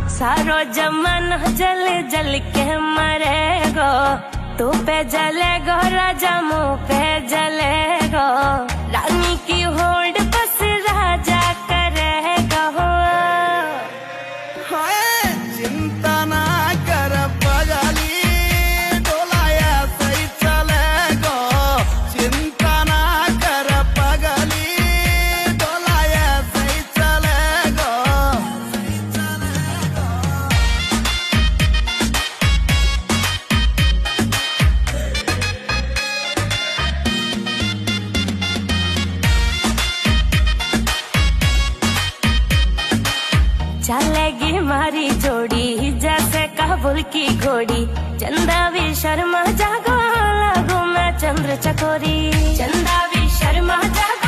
सारो जमाना जल जल के मरेगो, तू पे जलेगो राजा मुँह पे जलेगो, रानी की होल्ड बस राजा करेगा। चिंता ना कर पगली, डोलाया सही चलेगो, चिंता ना कर पगली, डोलाया सही चलेगो। चलेगी मारी जोड़ी जैसे काबुल की घोड़ी, चंदा भी शर्मा जागो, लागू मैं चंद्र चकोरी, चंदा भी शर्मा जागो।